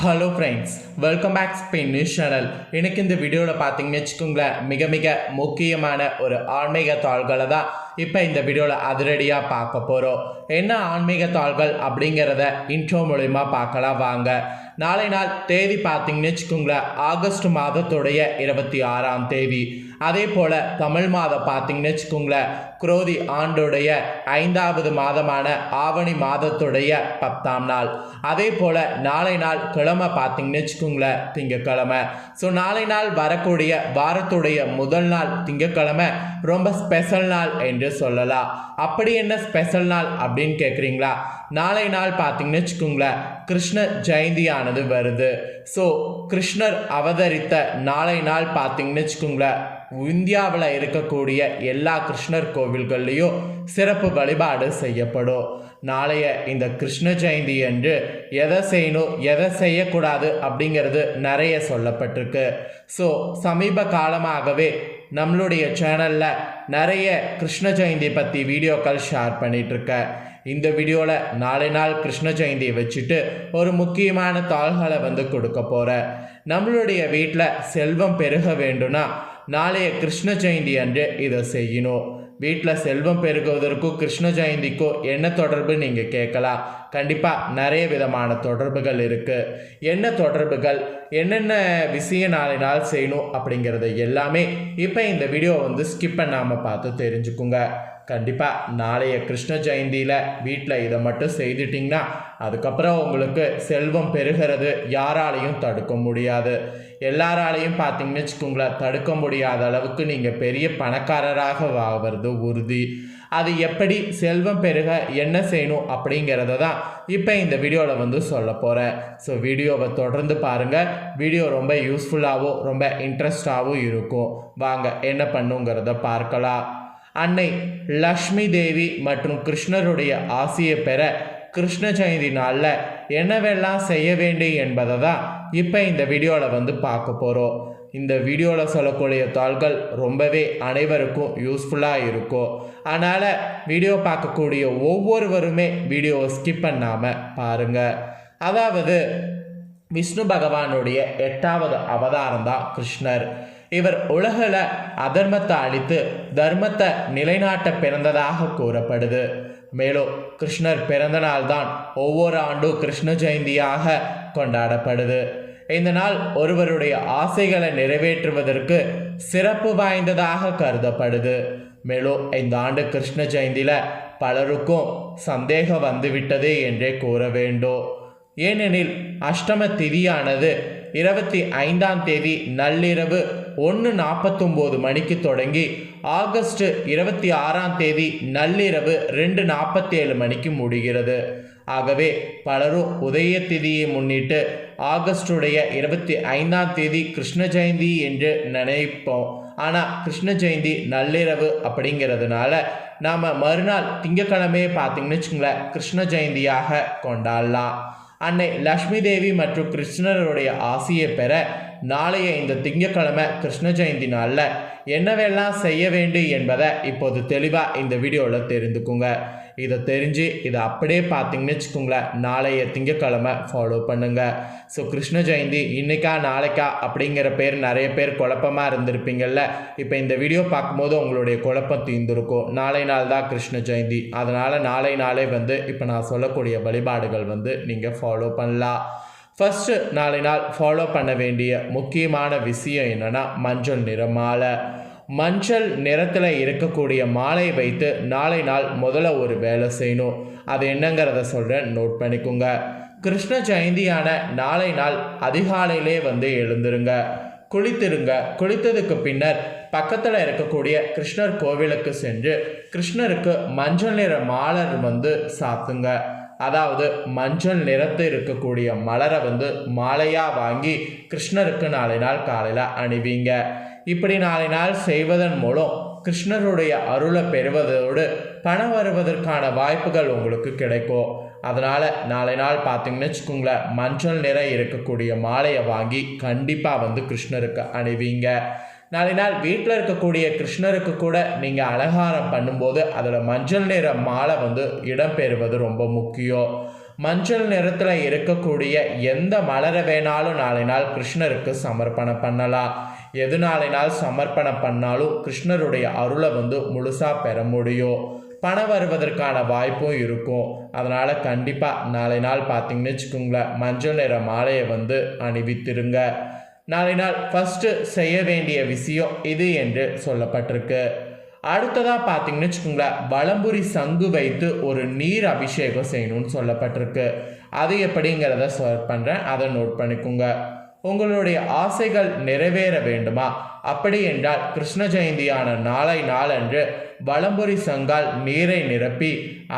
Hello friends, welcome back Spain news channel. எனக்கு இந்த வீடியோவில் பார்த்தீங்கன்னு வச்சுக்கோங்களேன், மிக மிக முக்கியமான ஒரு ஆன்மீக தாள்களை தான் இப்போ இந்த வீடியோவில் அதிரடியாக பார்க்க போகிறோம். என்ன ஆன்மீக தாள்கள் அப்படிங்கிறத இன்ட்ரோ மூலிமா பார்க்கலாம் வாங்க. நாளை நாள் தேதி பார்த்தீங்கன்னு வச்சுக்கோங்களேன், ஆகஸ்ட் மாதத்துடைய 26ஆம் தேதி. அதே போல் தமிழ் மாதம் பார்த்தீங்கன்னு வச்சுக்கோங்களேன், குரோதி ஆண்டுடைய 5வது மாதமான ஆவணி மாதத்துடைய 10ஆம் நாள். அதே போல் நாளை நாள் கிழமை பார்த்தீங்கன்னு வச்சுக்கோங்களேன், திங்கக்கிழமை. ஸோ நாளை நாள் வரக்கூடிய வாரத்துடைய முதல் நாள் திங்கக்கிழமை ரொம்ப ஸ்பெஷல் நாள் என்று சொல்லலாம். அப்படி என்ன ஸ்பெஷல் நாள் அப்படின்னு கேட்குறீங்களா? நாளை நாள் பார்த்தீங்கன்னு வச்சுக்கோங்களேன், கிருஷ்ண ஜெயந்தியானது வருது. ஸோ கிருஷ்ணர் அவதரித்த நாளை நாள் பார்த்தீங்கன்னு வச்சுக்கோங்களேன், இந்தியாவில் இருக்கக்கூடிய எல்லா கிருஷ்ணர் கோவில்கள்லேயும் சிறப்பு வழிபாடு செய்யப்படும். நாளைய இந்த கிருஷ்ண ஜெயந்தி என்று எதை செய்யணும் எதை செய்யக்கூடாது அப்படிங்கிறது நிறைய சொல்லப்பட்டிருக்கு. ஸோ சமீப காலமாகவே நம்மளுடைய சேனலில் நிறைய கிருஷ்ண ஜெயந்தி பற்றி வீடியோக்கள் ஷேர் பண்ணிகிட்ருக்கேன். இந்த வீடியோவில் நாளை நாள் கிருஷ்ண ஜெயந்தியை வச்சுட்டு ஒரு முக்கியமான தாள்களை கொடுக்க போகிறேன். நம்மளுடைய வீட்டில் செல்வம் பெருக வேண்டும்னா நாளைய கிருஷ்ண ஜெயந்தி அன்று இதை செய்யணும். வீட்டில் செல்வம் பெருகுவதற்கும் கிருஷ்ண ஜெயந்திக்கும் என்ன தொடர்பு நீங்கள் கேட்கலாம். கண்டிப்பாக நிறைய விதமான தொடர்புகள் இருக்குது. என்ன தொடர்புகள், என்னென்ன விஷயம் நாளை நாள் செய்யணும் அப்படிங்கிறத எல்லாமே இப்போ இந்த வீடியோ ஸ்கிப் பண்ணாமல் பார்த்து தெரிஞ்சுக்குங்க. கண்டிப்பாக நாளைய கிருஷ்ண ஜெயந்தியில் வீட்டில் இதை மட்டும் செய்துட்டிங்கன்னா அதுக்கப்புறம் உங்களுக்கு செல்வம் பெருகிறது யாராலையும் தடுக்க முடியாது. எல்லாராலையும் பார்த்தீங்கன்னு வச்சுக்கோங்களேன், தடுக்க முடியாத அளவுக்கு நீங்கள் பெரிய பணக்காரராக ஆகிறது உறுதி. அது எப்படி செல்வம் பெருக என்ன செய்யணும் அப்படிங்கிறத தான் இப்போ இந்த வீடியோவில் சொல்ல போகிறேன். ஸோ வீடியோவை தொடர்ந்து பாருங்கள். வீடியோ ரொம்ப யூஸ்ஃபுல்லாகவும் ரொம்ப இன்ட்ரெஸ்டாகவும் இருக்கும். வாங்க என்ன பண்ணுங்கிறத பார்க்கலாம். அன்னை லக்ஷ்மி தேவி மற்றும் கிருஷ்ணருடைய ஆசியை பெற கிருஷ்ண ஜெயந்தி நாளில் என்னவெல்லாம் செய்ய வேண்டும் என்பதை தான் இப்போ இந்த வீடியோவில் பார்க்க போகிறோம். இந்த வீடியோவில் சொல்லக்கூடிய தாள்கள் ரொம்பவே அனைவருக்கும் யூஸ்ஃபுல்லாக இருக்கும். அதனால் வீடியோ பார்க்கக்கூடிய ஒவ்வொருவருமே வீடியோவை ஸ்கிப் பண்ணாமல் பாருங்கள். அதாவது விஷ்ணு பகவானுடைய 8வது அவதாரம் தான் கிருஷ்ணர். இவர் உலகில் அதர்மத்தை அழித்து தர்மத்தை நிலைநாட்ட பிறந்ததாக கூறப்படுது. மேலும் கிருஷ்ணர் பிறந்த நாள் தான் ஒவ்வொரு ஆண்டும் கிருஷ்ண ஜெயந்தியாக கொண்டாடப்படுது. இந்த நாள் ஒருவருடைய ஆசைகளை நிறைவேற்றுவதற்கு சிறப்பு வாய்ந்ததாக கருதப்படுது. மேலும் இந்த ஆண்டு கிருஷ்ண ஜெயந்தியில் பலருக்கும் சந்தேகம் வந்துவிட்டது என்றே கூற வேண்டும். ஏனெனில் அஷ்டம திதியானது 25ஆம் தேதி நள்ளிரவு 1:49 மணிக்கு தொடங்கி ஆகஸ்ட் 26ஆம் தேதி நள்ளிரவு 2:47 மணிக்கு முடிகிறது. ஆகவே பலரும் உதய திதியை முன்னிட்டு ஆகஸ்டுடைய 25ஆம் தேதி கிருஷ்ண ஜெயந்தி என்று நினைப்போம். ஆனால் கிருஷ்ண ஜெயந்தி நள்ளிரவு அப்படிங்கிறதுனால நாம் மறுநாள் திங்கக்கிழமையே பார்த்தீங்கன்னு வச்சுங்களேன், கிருஷ்ண ஜெயந்தியாக கொண்டாடலாம். அன்னை லக்ஷ்மி தேவி மற்றும் கிருஷ்ணருடைய ஆசியை பெற நாளைய இந்த திங்கக்கிழமை கிருஷ்ண ஜெயந்தி நாளில் என்னவெல்லாம் செய்ய வேண்டும் என்பதை இப்போது தெளிவாக இந்த வீடியோவில் தெரிந்துக்குங்க. இதை தெரிஞ்சு இதை அப்படியே பார்த்தீங்கன்னு வச்சுக்கோங்களேன், நாளைய திங்கக்கிழமை ஃபாலோ பண்ணுங்கள். ஸோ கிருஷ்ண ஜெயந்தி இன்றைக்கா நாளைக்கா அப்படிங்கிற பேர் நிறைய பேர் குழப்பமாக இருந்திருப்பீங்கள்ல. இப்போ இந்த வீடியோ பார்க்கும்போது உங்களுடைய குழப்பம் தீர்ந்துருக்கும். நாளை நாள் தான் கிருஷ்ண ஜெயந்தி. அதனால் நாளை நாளே இப்போ நான் சொல்லக்கூடிய வழிபாடுகள் நீங்கள் ஃபாலோ பண்ணலாம். ஃபஸ்ட்டு நாளை நாள் ஃபாலோ பண்ண வேண்டிய முக்கியமான விஷயம் என்னென்னா மஞ்சள் நிற மாலை. மஞ்சள் நிறத்தில் இருக்கக்கூடிய மாலை வைத்து நாளை நாள் முதல்ல ஒரு வேலை செய்யணும். அது என்னங்கிறத சொல்கிறேன், நோட் பண்ணிக்கோங்க. கிருஷ்ண ஜெயந்தியான நாளை நாள் அதிகாலையிலே எழுந்துருங்க, குளித்துருங்க. குளித்ததுக்கு பின்னர் பக்கத்தில் இருக்கக்கூடிய கிருஷ்ணர் கோவிலுக்கு சென்று கிருஷ்ணருக்கு மஞ்சள் நிற மாலை சாத்துங்க. அதாவது மஞ்சள் நிறத்து இருக்கக்கூடிய மலரை மாலையாக வாங்கி கிருஷ்ணருக்கு நாளை நாள் காலையில் அணிவிங்க. இப்படி நாளை நாள் செய்வதன் மூலம் கிருஷ்ணருடைய அருளை பெறுவதோடு பணம் வருவதற்கான வாய்ப்புகள் உங்களுக்கு கிடைக்கும். அதனால் நாளை நாள் பார்த்தீங்கன்னு வச்சுக்கோங்களேன், மஞ்சள் நிறம் இருக்கக்கூடிய மாலையை வாங்கி கண்டிப்பாக கிருஷ்ணருக்கு அணிவிங்க. நாளை நாள் வீட்டில் இருக்கக்கூடிய கிருஷ்ணருக்கு கூட நீங்கள் அலங்காரம் பண்ணும்போது அதில் மஞ்சள் நிற மாலை இடம்பெறுவது ரொம்ப முக்கியம். மஞ்சள் நிறத்தில் இருக்கக்கூடிய எந்த மலரை வேணாலும் நாளை நாள் கிருஷ்ணருக்கு சமர்ப்பணம் பண்ணலாம். எது நாளை நாள் சமர்ப்பணம் பண்ணாலும் கிருஷ்ணருடைய அருளை முழுசாக பெற முடியும். பணம் வருவதற்கான வாய்ப்பும் இருக்கும். அதனால் கண்டிப்பாக நாளை நாள் பார்த்தீங்கன்னு வச்சுக்கோங்களேன், மஞ்சள் நிற மாலையை அணிவித்திருங்க. நாளை நாள் ஃபஸ்ட்டு செய்ய வேண்டிய விஷயம் இது என்று சொல்லப்பட்டிருக்கு. அடுத்ததாக பார்த்தீங்கன்னு வச்சுக்கோங்களேன், வலம்புரி சங்கு வைத்து ஒரு நீர் அபிஷேகம் செய்யணும்னு சொல்லப்பட்டிருக்கு. அது எப்படிங்கிறத ஷேர் பண்ணுறேன், அதை நோட் பண்ணிக்கோங்க. உங்களுடைய ஆசைகள் நிறைவேற வேண்டுமா? அப்படி என்றால் கிருஷ்ண ஜெயந்தியான நாளை நாளன்று வலம்புரி சங்கால் நீரை நிரப்பி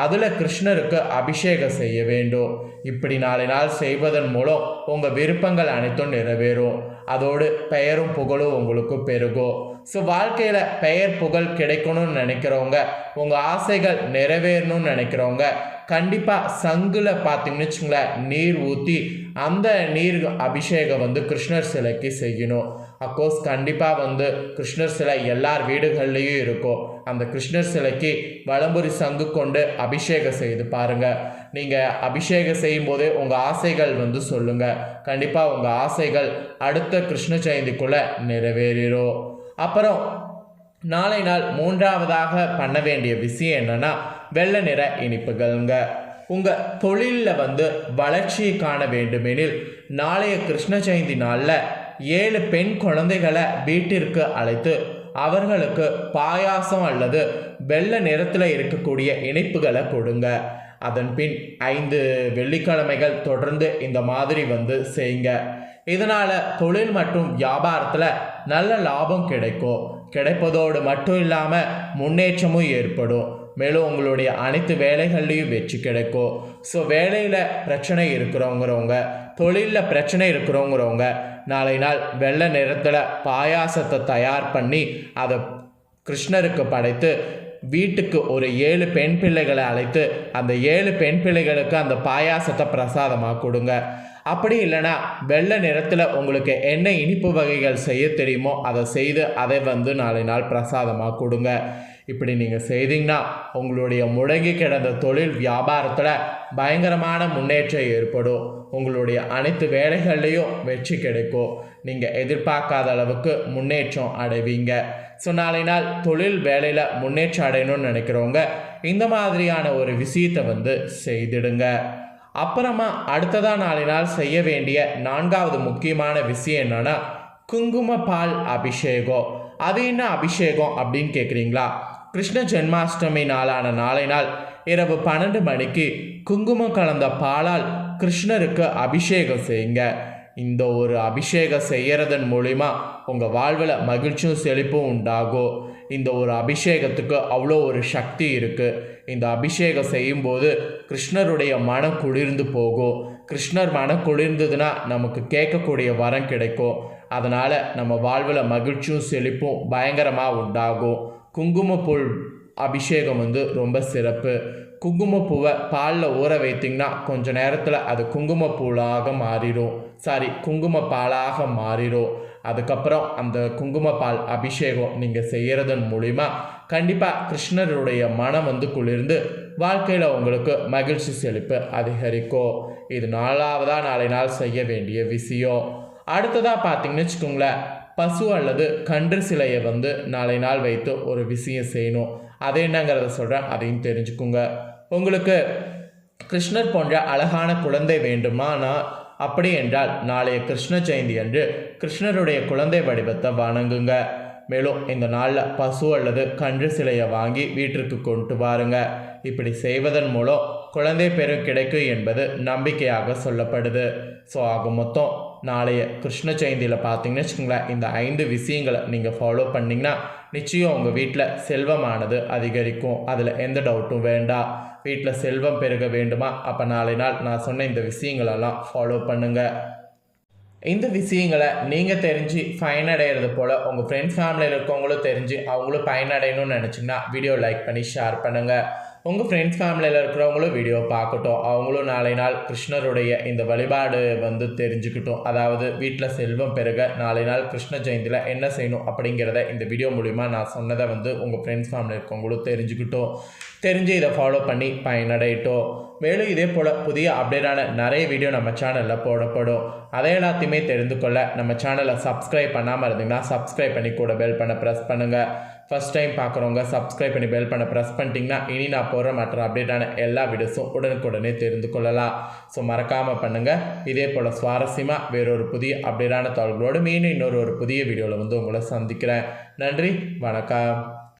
அதில் கிருஷ்ணருக்கு அபிஷேகம் செய்ய வேண்டும். இப்படி நாளை நாள் செய்வதன் மூலம் உங்கள் விருப்பங்கள் அனைத்தும் நிறைவேறும். அதோடு பெயரும் புகழும் உங்களுக்கு பெருகும். ஸோ வாழ்க்கையில் பெயர் புகழ் கிடைக்கணும்னு நினைக்கிறவங்க, உங்கள் ஆசைகள் நிறைவேறணும்னு நினைக்கிறவங்க கண்டிப்பாக சங்கில் பார்த்தீங்கன்னு வச்சுங்களேன், நீர் ஊற்றி அந்த நீர் அபிஷேகம் கிருஷ்ணர் சிலைக்கு செய்யணும். அஃப்கோர்ஸ் கண்டிப்பாக கிருஷ்ணர் சிலை எல்லார் வீடுகள்லேயும் இருக்கும். அந்த கிருஷ்ணர் சிலைக்கு வலம்புரி சங்கு கொண்டு அபிஷேகம் செய்து பாருங்கள். நீங்கள் அபிஷேகம் செய்யும் போதே உங்கள் ஆசைகள் சொல்லுங்கள். கண்டிப்பாக உங்கள் ஆசைகள் அடுத்த கிருஷ்ண ஜெயந்திக்குள்ளே நிறைவேறிடும். அப்புறம் நாளை நாள் மூன்றாவதாக பண்ண வேண்டிய விஷயம் என்னென்னா, வெள்ளை நிற இனிப்புகள்ங்க. உங்கள் தொழிலில் வளர்ச்சியை காண வேண்டுமெனில் நாளைய கிருஷ்ண ஜெயந்தி நாளில் 7 பெண் குழந்தைகளை வீட்டிற்கு அழைத்து அவர்களுக்கு பாயாசம் அல்லது வெள்ளை நிறத்தில் இருக்கக்கூடிய இனிப்புகளை கொடுங்க. அதன் பின் 5 வெள்ளிக்கிழமைகள் தொடர்ந்து இந்த மாதிரி செய்யுங்க. இதனால் தொழில் மற்றும் வியாபாரத்தில் நல்ல லாபம் கிடைப்பதோடு மட்டும் இல்லாமல் முன்னேற்றமும் ஏற்படும். மேலும் உங்களுடைய அனைத்து வேலைகள்லையும் வெற்றி கிடைக்கும். ஸோ வேலையில் பிரச்சனை இருக்கிறவங்கிறவங்க, தொழிலில் பிரச்சனை இருக்கிறவங்கிறவங்க நாளை நாள் வெள்ளை நிறத்தில் பாயாசத்தை தயார் பண்ணி அதை கிருஷ்ணருக்கு படைத்து வீட்டுக்கு ஒரு 7 பெண் பிள்ளைகளை அழைத்து அந்த 7 பெண் பிள்ளைகளுக்கு அந்த பாயாசத்தை பிரசாதமாக கொடுங்க. அப்படி இல்லைனா வெள்ளை நிறத்தில் உங்களுக்கு என்ன இனிப்பு வகைகள் செய்ய தெரியுமோ அதை செய்து அதை நாளை நாள் பிரசாதமாக கொடுங்க. இப்படி நீங்கள் செய்தீங்கன்னா உங்களுடைய முடங்கி கிடந்த தொழில் வியாபாரத்தில் பயங்கரமான முன்னேற்றம் ஏற்படும். உங்களுடைய அனைத்து வேலைகள்லையும் வெற்றி கிடைக்கும். நீங்கள் எதிர்பார்க்காத அளவுக்கு முன்னேற்றம் அடைவீங்க. ஸோ நாளை நாள் தொழில் வேலையில் முன்னேற்றம் அடையணும்னு நினைக்கிறவங்க இந்த மாதிரியான ஒரு விஷயத்தை செய்திடுங்க. அப்புறமா அடுத்ததாக நாளை நாள் செய்ய வேண்டிய 4வது முக்கியமான விஷயம் என்னன்னா, குங்கும பால் அபிஷேகம். அது என்ன அபிஷேகம் அப்படின்னு கேட்குறீங்களா? கிருஷ்ண ஜென்மாஷ்டமி நாளான நாளை நாள் இரவு 12 மணிக்கு குங்குமம் கலந்த பாலால் கிருஷ்ணருக்கு அபிஷேகம் செய்யுங்க. இந்த ஒரு அபிஷேகம் செய்கிறதன் மூலிமா உங்கள் வாழ்வில் மகிழ்ச்சியும் செழிப்பும் உண்டாகும். இந்த ஒரு அபிஷேகத்துக்கு அவ்வளோ ஒரு சக்தி இருக்குது. இந்த அபிஷேகம் செய்யும்போது கிருஷ்ணருடைய மனம் குளிர்ந்து போகும். கிருஷ்ணர் மனம் குளிர்ந்ததுன்னா நமக்கு கேட்கக்கூடிய வரம் கிடைக்கும். அதனால் நம்ம வாழ்வில் மகிழ்ச்சியும் செழிப்பும் பயங்கரமாக உண்டாகும். குங்குமப்பூ அபிஷேகம் ரொம்ப சிறப்பு. குங்குமப்பூவை பாலில் ஊற வைத்திங்கன்னா கொஞ்ச நேரத்தில் அது குங்குமப்பூலாக மாறிடும். குங்கும பாலாக மாறிடும். அதுக்கப்புறம் அந்த குங்குமப்பால் அபிஷேகம் நீங்கள் செய்கிறதன் மூலிமா கண்டிப்பாக கிருஷ்ணருடைய மனம் குளிர்ந்து வாழ்க்கையில் உங்களுக்கு மகிழ்ச்சி செழிப்பு அதிகரிக்கும். இது 4வதாக நாளை நாள் செய்ய வேண்டிய விஷயம். அடுத்ததாக பார்த்தீங்கன்னு வச்சுக்கோங்களேன், பசு அல்லது கன்று சிலையை நாளை நாள் வைத்து ஒரு விஷயம் செய்யணும். அது என்னங்கிறத சொல்கிறேன், அதையும் தெரிஞ்சுக்குங்க. உங்களுக்கு கிருஷ்ணர் போன்ற அழகான குழந்தை வேண்டுமானா அப்படி என்றால் நாளைய கிருஷ்ண ஜெயந்தி அன்று கிருஷ்ணருடைய குழந்தை வடிவத்தை வணங்குங்க. மேலும் இந்த நாளில் பசு அல்லது கன்று சிலையை வாங்கி வீட்டிற்கு கொண்டு வாருங்க. இப்படி செய்வதன் மூலம் குழந்தை பெரு கிடைக்கும் என்பது நம்பிக்கையாக சொல்லப்படுது. ஸோ ஆக மொத்தம் நாளைய கிருஷ்ண ஜெயந்தியில் பார்த்தீங்கன்னு வச்சுக்கோங்களேன், இந்த 5 விஷயங்களை நீங்கள் ஃபாலோ பண்ணிங்கன்னா நிச்சயம் உங்கள் வீட்டில் செல்வமானது அதிகரிக்கும். அதில் எந்த டவுட்டும் வேண்டாம். வீட்டில் செல்வம் பெருக வேண்டுமா? அப்போ நாளை நாள் நான் சொன்ன இந்த விஷயங்களெல்லாம் ஃபாலோ பண்ணுங்கள். இந்த விஷயங்களை நீங்கள் தெரிஞ்சு பயனடைகிறது போல் உங்கள் ஃப்ரெண்ட்ஸ் ஃபேமிலியில் இருக்கவங்களும் தெரிஞ்சு அவங்களும் பயனடையணும்னு நினச்சிங்கன்னா வீடியோ லைக் பண்ணி ஷேர் பண்ணுங்கள். உங்கள் ஃப்ரெண்ட்ஸ் ஃபேமிலியில் இருக்கிறவங்களும் வீடியோ பார்க்கட்டும். அவங்களும் நாளை நாள் கிருஷ்ணருடைய இந்த வழிபாடு தெரிஞ்சுக்கிட்டோம். அதாவது வீட்டில் செல்வம் பெருக நாளை நாள் கிருஷ்ண ஜெயந்தியில் என்ன செய்யணும் அப்படிங்கிறத இந்த வீடியோ மூலிமா நான் சொன்னதை உங்கள் ஃப்ரெண்ட்ஸ் ஃபேமிலியில் இருக்கவங்களும் தெரிஞ்சுக்கிட்டோம். தெரிஞ்சு இதை ஃபாலோ பண்ணி பயனடையட்டும். மேலும் இதே போல் புதிய அப்டேட்டான நிறைய வீடியோ நம்ம சேனலில் போடப்படும். அதை எல்லாத்தையுமே தெரிந்து கொள்ள நம்ம சேனலை சப்ஸ்கிரைப் பண்ணாமல் இருந்தீங்கன்னா சப்ஸ்கிரைப் பண்ணி கூட பெல் பண்ண ப்ரெஸ் பண்ணுங்கள். ஃபஸ்ட் டைம் பார்க்குறவங்க சப்ஸ்கிரைப் பண்ணி பெல் பண்ண ப்ரெஸ் பண்ணிட்டீங்கன்னா இனி நான் போடுற மற்ற அப்டேட்டான எல்லா வீடியோஸும் உடனுக்குடனே தெரிந்து கொள்ளலாம். ஸோ மறக்காமல் பண்ணுங்கள். இதே போல் சுவாரஸ்யமாக வேறொரு புதிய அப்டேட்டான தகவல்களோடு மீண்டும் இன்னொரு புதிய வீடியோவில் உங்களை சந்திக்கிறேன். நன்றி, வணக்கம்.